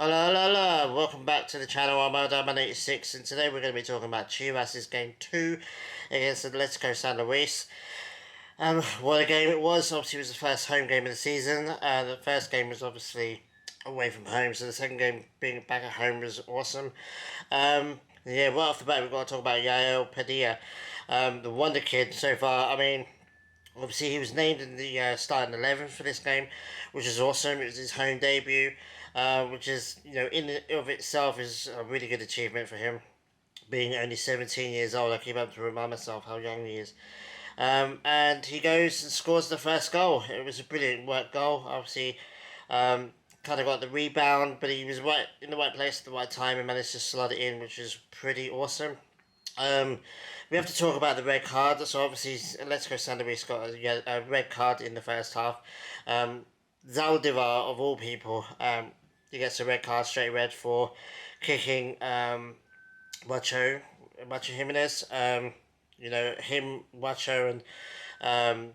Hello, hello, hello. Welcome back to the channel. I'm Odaman86 and today we're going to be talking about Chivas' game 2 against Atletico San Luis. What a game it was. Obviously it was the first home game of the season. The first game was obviously away from home, so the second game being back at home was awesome. Yeah, right off the bat we've got to talk about Yael Padilla, the wonder kid so far. I mean, obviously, he was named in the starting 11 for this game, which is awesome. It was his home debut, which is, in and of itself is a really good achievement for him. Being only 17 years old, I keep having to remind myself how young he is. And he goes and scores the first goal. It was a brilliant work goal. Obviously, kind of got the rebound, but he was right in the right place at the right time and managed to slot it in, which was pretty awesome. Um, we have to talk about the red card. So obviously, let's go. Sandwich got a red card in the first half. Zaldivar of all people, he gets a red card, straight red for kicking Macho Jimenez. Him, Macho, and um,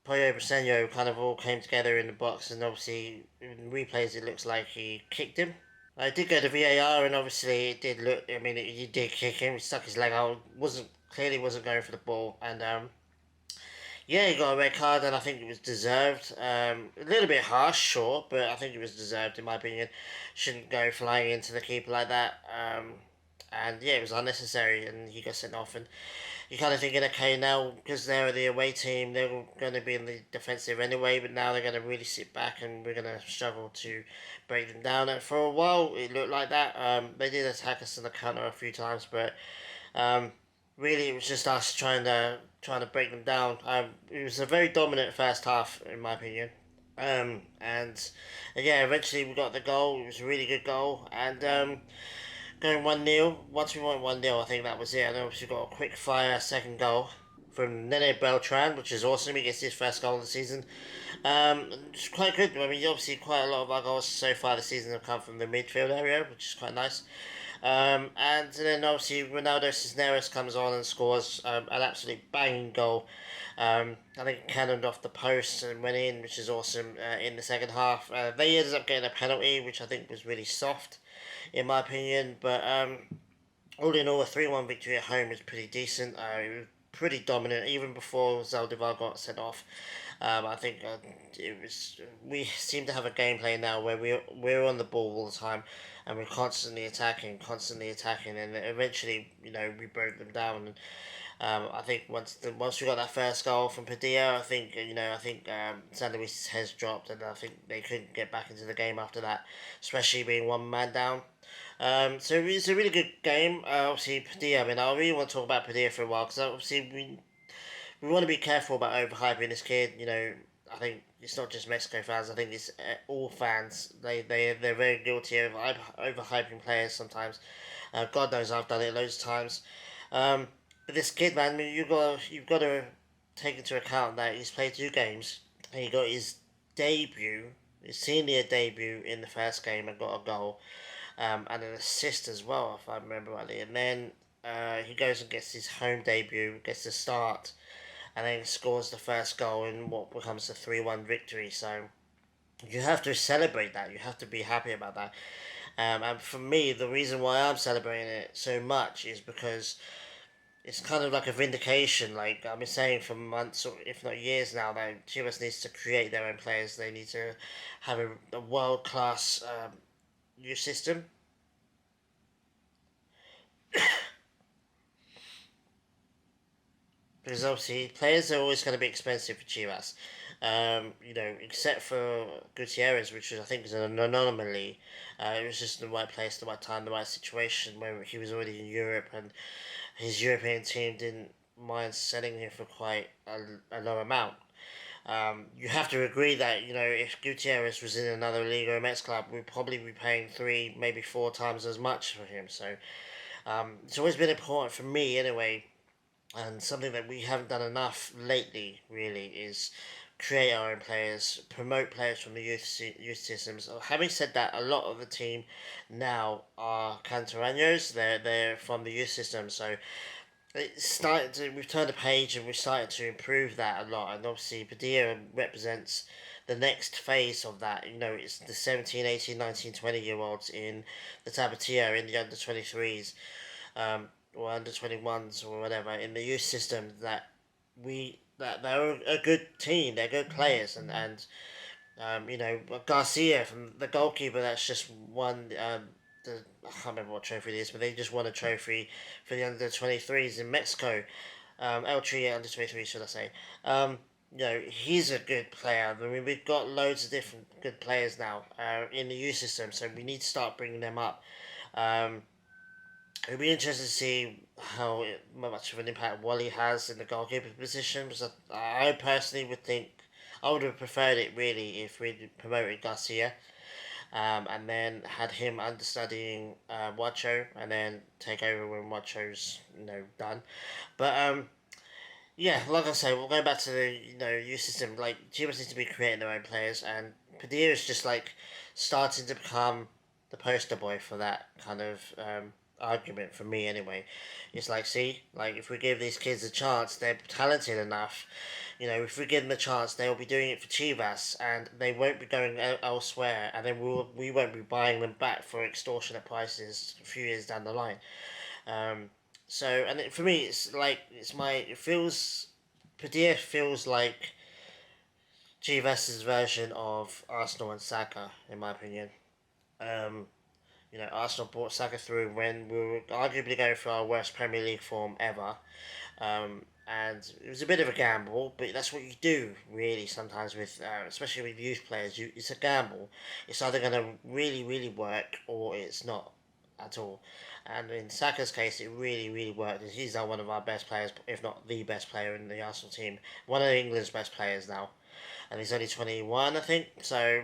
Pollo Briseño kind of all came together in the box, and obviously in replays it looks like he kicked him. I did go to VAR, and obviously it did look. I mean, he did kick him. He stuck his leg out. Wasn't going for the ball, and yeah, he got a red card, and I think it was deserved. A little bit harsh, sure, but I think it was deserved in my opinion. Shouldn't go flying into the keeper like that. And yeah, it was unnecessary, and he got sent off. And you're kind of thinking, okay, now because they're the away team, they're going to be in the defensive anyway, but now they're going to really sit back, and we're going to struggle to break them down. And for a while, it looked like that. They did attack us in the counter a few times, but um, really, it was just us trying to break them down. It was a very dominant first half, in my opinion. And yeah, eventually we got the goal. It was a really good goal, and going 1-0. Once we went 1-0, I think that was it. And obviously got a quick fire second goal from Nene Beltran, which is awesome. He gets his first goal of the season. It's quite good. I mean, obviously, quite a lot of our goals so far this season have come from the midfield area, which is quite nice. And then obviously Ronaldo Cisneros comes on and scores an absolute banging goal. I think cannoned off the post and went in, which is awesome in the second half. They ended up getting a penalty, which I think was really soft, in my opinion. But all in all, a 3-1 victory at home is pretty decent. It was pretty dominant even before Zaldivar got sent off. I think it was. We seem to have a gameplay now where we're on the ball all the time, and we're constantly attacking, and eventually, we broke them down. And I think once we got that first goal from Padilla, I think San Luis' heads dropped, and I think they couldn't get back into the game after that, especially being one man down. So it's a really good game. Obviously, Padilla. I mean, I really want to talk about Padilla for a while because obviously we want to be careful about overhyping this kid. I think it's not just Mexico fans. I think it's all fans. They're very guilty of overhyping players sometimes. God knows I've done it loads of times. But this kid, man, I mean, you've got to take into account that he's played 2 games and he got his senior debut in the first game and got a goal, and an assist as well, if I remember rightly. And then he goes and gets his home debut, gets the start, and then scores the first goal in what becomes a 3-1 victory. So you have to celebrate that. You have to be happy about that. And for me, the reason why I'm celebrating it so much is because it's kind of like a vindication. Like I've been saying for months, or if not years now, that Chivas needs to create their own players. They need to have a world class youth system. Because obviously players are always going to be expensive for Chivas. Except for Gutierrez, which I think is an anomaly. It was just in the right place, the right time, the right situation where he was already in Europe and his European team didn't mind selling him for quite a low amount. You have to agree that if Gutierrez was in another Liga MX club, we'd probably be paying 3, maybe 4 times as much for him. So it's always been important for me anyway, and something that we haven't done enough lately, really, is create our own players, promote players from the youth systems. Having said that, a lot of the team now are canteranos. They're from the youth system, so we've turned a page and we've started to improve that a lot. And obviously, Padilla represents the next phase of that. It's the 17, 18, 19, 20 year olds in the Tabatia, in the under 23s, or under 21s or whatever in the youth system, that they're a good team, they're good players, Garcia from the goalkeeper that's just won I can't remember what trophy it is, but they just won a trophy for the under 23s in Mexico. El Tri under 23, should I say? He's a good player. I mean, we've got loads of different good players now in the youth system, so we need to start bringing them up. Um, It'll be interesting to see how much of an impact Wally has in the goalkeeper position. Because I personally would think I would have preferred it really if we promoted Garcia, and then had him understudying Wacho, and then take over when Wacho's done. But yeah, like I say, we'll go back to the youth system. Like Chivas needs to be creating their own players, and Padilla is just like starting to become the poster boy for that kind of argument for me. Anyway, it's like, see, like if we give these kids a chance, they're talented enough. If we give them a chance, they'll be doing it for Chivas, and they won't be going elsewhere, and then we won't be buying them back for extortionate prices a few years down the line. Um, for me, it feels, Padilla feels like Chivas' version of Arsenal and Saka, in my opinion. Um, Arsenal brought Saka through when we were arguably going through our worst Premier League form ever. And it was a bit of a gamble, but that's what you do really sometimes with, especially with youth players. It's a gamble. It's either going to really, really work or it's not at all. And in Saka's case, it really, really worked. He's now one of our best players, if not the best player in the Arsenal team. One of England's best players now, and he's only 21, I think. So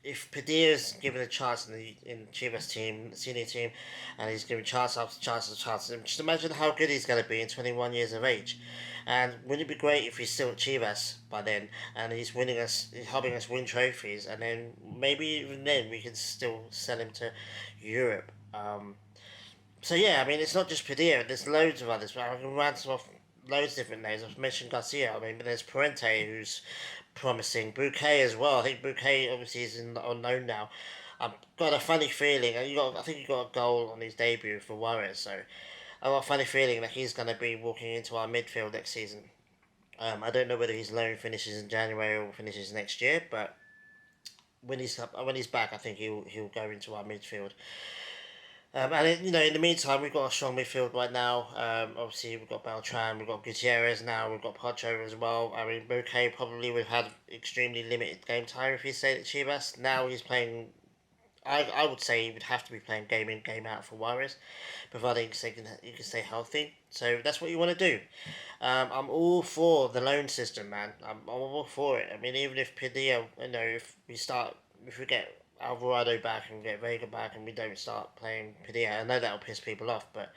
if Padilla's given a chance in Chivas team, senior team, and he's given chance after chance after chance, just imagine how good he's going to be in 21 years of age. And wouldn't it be great if he's still at Chivas by then, and he's helping us win trophies, and then maybe even then we can still sell him to Europe. So yeah, I mean it's not just Padilla. There's loads of others. I can rant off loads of different names. I've mentioned Garcia. I mean, but there's Parente who's promising. Bouquet as well. I think Bouquet obviously is on loan now. I've got a funny feeling. I think he got a goal on his debut for Warriors. So I've got a funny feeling that he's going to be walking into our midfield next season. I don't know whether his loan finishes in January or finishes next year, but when he's back, I think he'll go into our midfield. In the meantime, we've got a strong midfield right now. Obviously, we've got Beltran, we've got Gutierrez now, we've got Pocho as well. I mean, Bouquet probably would have had extremely limited game time if he stayed at Chivas. Now he's playing. I would say he would have to be playing game in, game out for Juarez, providing he can stay healthy. So that's what you want to do. I'm all for the loan system, man. I'm all for it. I mean, even if Padilla, if we get Alvarado back and get Vega back and we don't start playing Padilla, I know that'll piss people off, but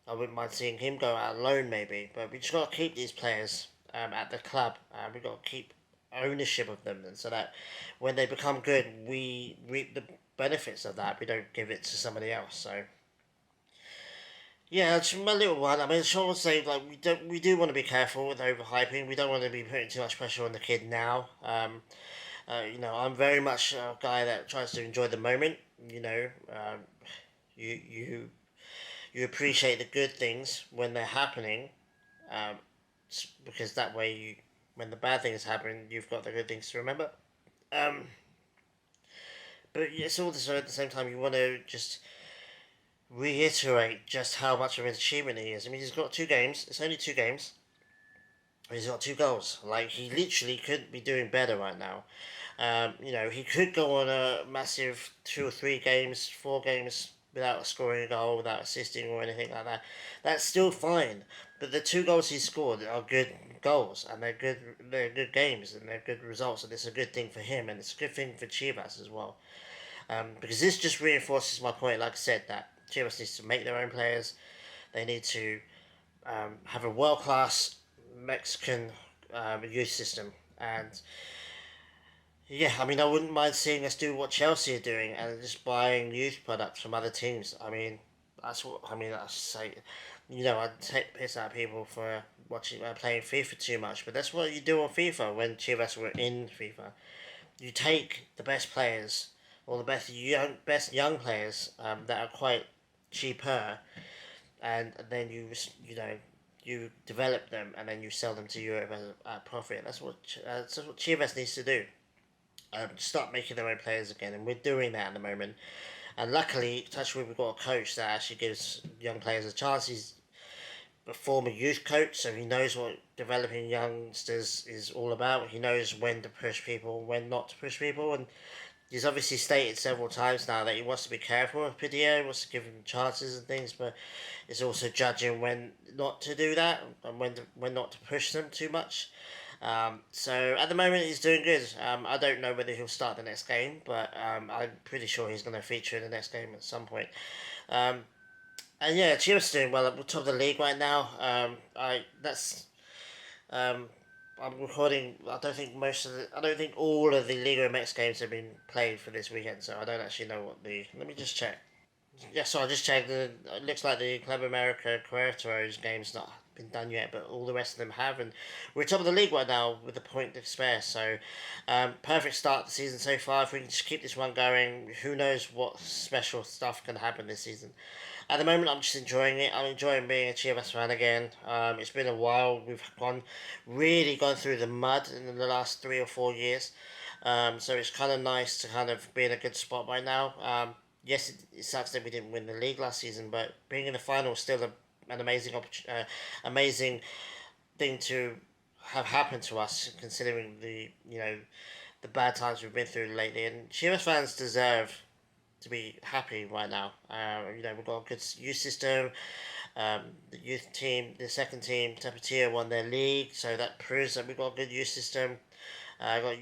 I wouldn't mind seeing him go out alone maybe. But we just got to keep these players at the club. We've got to keep ownership of them, and so that when they become good, we reap the benefits of that. We don't give it to somebody else. So yeah, it's my little one. I mean, Sean would say like we do want to be careful with overhyping. We don't want to be putting too much pressure on the kid now. I'm very much a guy that tries to enjoy the moment. You you you appreciate the good things when they're happening, um, because that way when the bad things happen, you've got the good things to remember. Um, but it's also at the same time you want to just reiterate just how much of an achievement he is. I mean, he's got 2 games. It's only 2 games. He's got 2 goals. Like he literally could be doing better right now. He could go on a massive 2 or 3 games, 4 games without scoring a goal, without assisting or anything like that. That's still fine. But the 2 goals he scored are good goals, and they're good. They're good games, and they're good results, and it's a good thing for him, and it's a good thing for Chivas as well. Because this just reinforces my point. Like I said, that Chivas needs to make their own players. They need to have a world class Mexican youth system, and yeah, I mean, I wouldn't mind seeing us do what Chelsea are doing and just buying youth products from other teams. I mean, that's what I mean. That's say I take piss out of people for watching playing FIFA too much, but that's what you do on FIFA when Chivas were in FIFA. You take the best players or the best young players that are quite cheaper, and then you develop them and then you sell them to Europe at profit. That's what Chivas needs to do. Start making their own players again, and we're doing that at the moment. And luckily, touchwood, we've got a coach that actually gives young players a chance. He's a former youth coach, so he knows what developing youngsters is all about. He knows when to push people, when not to push people, and he's obviously stated several times now that he wants to be careful with Padilla, he wants to give him chances and things, but it's also judging when not to do that and when not to push them too much. So at the moment he's doing good. I don't know whether he'll start the next game, but I'm pretty sure he's going to feature in the next game at some point. Um, and yeah, Chivas doing well at the top of the league right now. I that's um, I'm recording. I don't think all of the Liga MX games have been played for this weekend, so I don't actually know what the. Let me just check. Yeah, so I just checked. It looks like the Club America Querétaro's game's not been done yet, but all the rest of them have, and we're top of the league right now with a point to spare. So, perfect start to the season so far. If we can just keep this one going, who knows what special stuff can happen this season. At the moment, I'm just enjoying it. I'm enjoying being a Chivas fan again. It's been a while. We've really gone through the mud in the last 3 or 4 years. So it's kind of nice to kind of be in a good spot right now. Yes, it sucks that we didn't win the league last season, but being in the final is still an amazing thing to have happened to us, considering the bad times we've been through lately. And Chivas fans deserve to be happy right now. We've got a good youth system. The youth team, the second team, Tapatio won their league, so that proves that we've got a good youth system. Got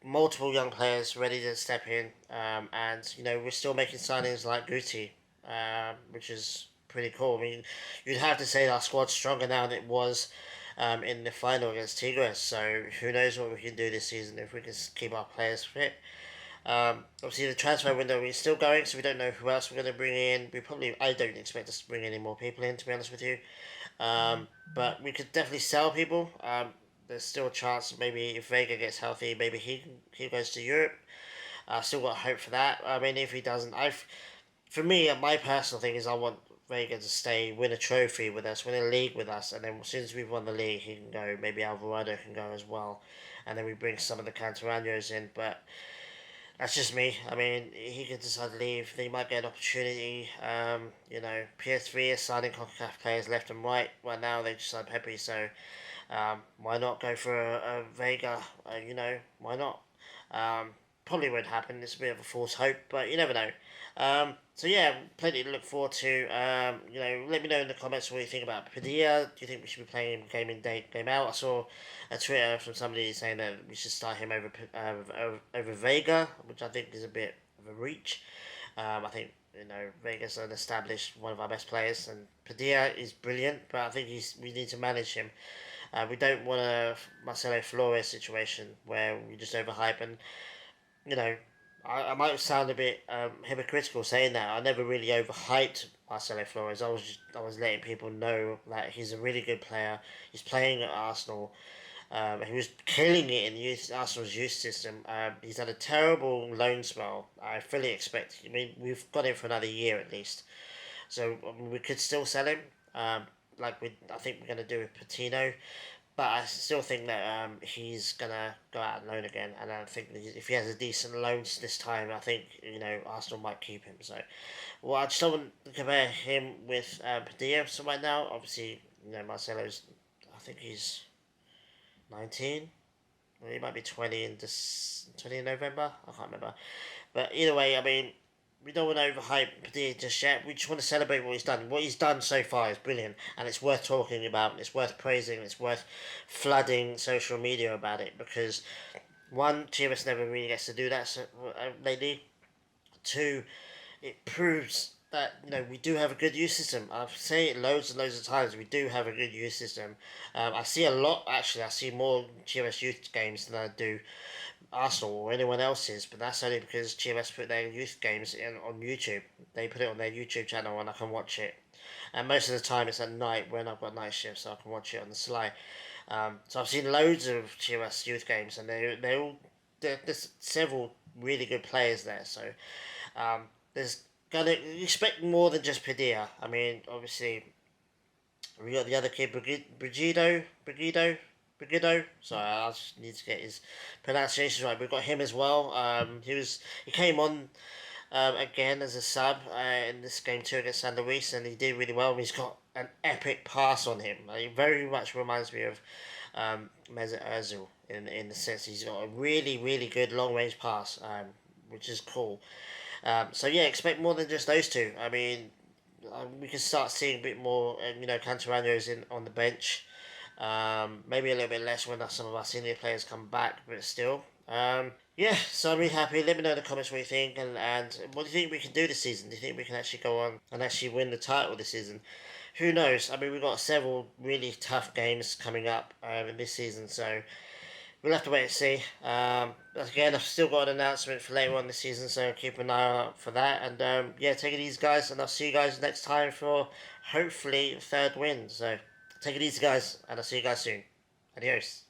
multiple young players ready to step in, and we're still making signings like Guti, which is pretty cool. I mean, you'd have to say our squad's stronger now than it was in the final against Tigres. So who knows what we can do this season if we can keep our players fit. Obviously, the transfer window is still going, so we don't know who else we're going to bring in. I don't expect us to bring any more people in, to be honest with you. But we could definitely sell people. There's still a chance maybe if Vega gets healthy, maybe he goes to Europe. I still got hope for that. I mean, if he doesn't, for me, my personal thing is I want Vega to stay, win a trophy with us, win a league with us, and then as soon as we've won the league, he can go. Maybe Alvarado can go as well, and then we bring some of the Canteranos in. But that's just me. I mean, he could decide to leave. They might get an opportunity. PS3 is signing CONCACAF players left and right now they just signed Pepe, so why not go for a Vega? Why not? Um, Probably won't happen. It's a bit of a false hope, but you never know. So yeah, plenty to look forward to. Let me know in the comments what you think about Padilla. Do you think we should be playing him game in, game out? I saw a Twitter from somebody saying that we should start him over Vega, which I think is a bit of a reach. I think Vega's an established one of our best players, and Padilla is brilliant, but I think we need to manage him. We don't want a Marcelo Flores situation where we just overhype and you know, I might sound a bit hypocritical saying that. I never really overhyped Marcelo Flores. I was letting people know that he's a really good player. He's playing at Arsenal. He was killing it in Arsenal's youth system. He's had a terrible loan spell. I fully expect. I mean, we've got him for another year at least, so we could still sell him. I think we're going to do with Patino. But I still think that he's gonna go out on loan again, and I think that if he has a decent loan this time, I think Arsenal might keep him. So, well, I just don't want to compare him with Padilla. So right now, obviously, Marcelo's. I think he's 19. Well, he might be 20 in 20 in November. I can't remember. But either way, I mean, we don't want to overhype Padilla just yet. We just want to celebrate what he's done. What he's done so far is brilliant, and it's worth talking about. It's worth praising. It's worth flooding social media about it because one, Chivas never really gets to do that lately. Two, it proves that we do have a good youth system. I've said it loads and loads of times. We do have a good youth system. I see a lot. Actually, I see more Chivas youth games than I do Arsenal or anyone else's. But that's only because Chivas put their youth games in on YouTube. They put it on their YouTube channel and I can watch it. And most of the time it's at night when I've got night shift, so I can watch it on the sly. So I've seen loads of Chivas youth games, and there's several really good players there. So there's gonna expect more than just Padilla. I mean, obviously we got the other kid, Brigido. Sorry, I just need to get his pronunciation right. We've got him as well. He came on again as a sub in this game too against San Luis, and he did really well. He's got an epic pass on him. He very much reminds me of Mesut Ozil in the sense he's got a really good long range pass, which is cool. So yeah, expect more than just those two. I mean, we can start seeing a bit more. Cantarano's in on the bench. Maybe a little bit less when some of our senior players come back, but still. Yeah, so I'm really happy. Let me know in the comments what you think, and what do you think we can do this season? Do you think we can actually go on and actually win the title this season? Who knows? I mean, we've got several really tough games coming up in this season, so we'll have to wait and see. Again, I've still got an announcement for later on this season, so keep an eye out for that. And yeah, take it easy, guys, and I'll see you guys next time for hopefully third win. So take it easy, guys, and I'll see you guys soon. Adios.